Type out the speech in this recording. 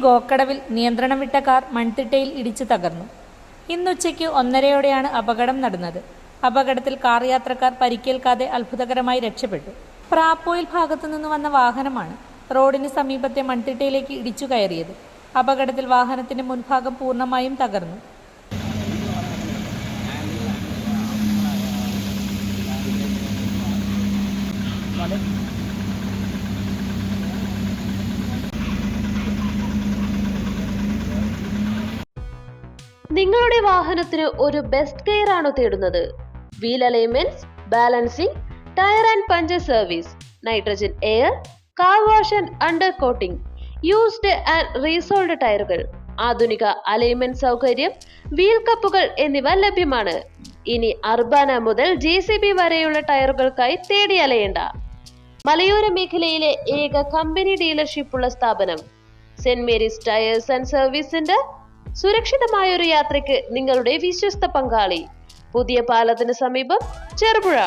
ഗോക്കടവിൽ നിയന്ത്രണം വിട്ട കാർ മൺതിട്ടയിൽ ഇടിച്ചു തകർന്നു. ഇന്നുച്ചയ്ക്ക് 1:30 അപകടം നടന്നത്. അപകടത്തിൽ കാർ യാത്രക്കാർ പരിക്കേൽക്കാതെ അത്ഭുതകരമായി രക്ഷപ്പെട്ടു. പ്രാപ്പോയിൽ ഭാഗത്തുനിന്ന് വന്ന വാഹനമാണ് റോഡിന് സമീപത്തെ മൺതിട്ടയിലേക്ക് ഇടിച്ചു കയറിയത്. അപകടത്തിൽ വാഹനത്തിന്റെ മുൻഭാഗം പൂർണ്ണമായും തകർന്നു. നിങ്ങളുടെ വാഹനത്തിന് ഒരു ബെസ്റ്റ് കെയർ ആണോ തേടുന്നത്? Wheel alignments, balancing, tyre and puncture service, nitrogen air, car wash and undercoating, used and resoled ടയറുകൾ, ആധുനിക അലൈൻമെന്റ് സൗകര്യം, വീൽ കപ്പുകൾ എന്നിവ ലഭ്യമാണ്. ഇനി അർബാന മുതൽ JCB വരെയുള്ള ടയറുകൾക്കായി തേടി അലയേണ്ട. മലയോര മേഖലയിലെ ഏക കമ്പനി ഡീലർഷിപ്പുള്ള സ്ഥാപനം saint Mary's tyres and service centre. സുരക്ഷിതമായ ഒരു യാത്രയ്ക്ക് നിങ്ങളുടെ വിശ്വസ്ത പങ്കാളി. പുതിയ പാലത്തിന് സമീപം, ചെറുപുഴ.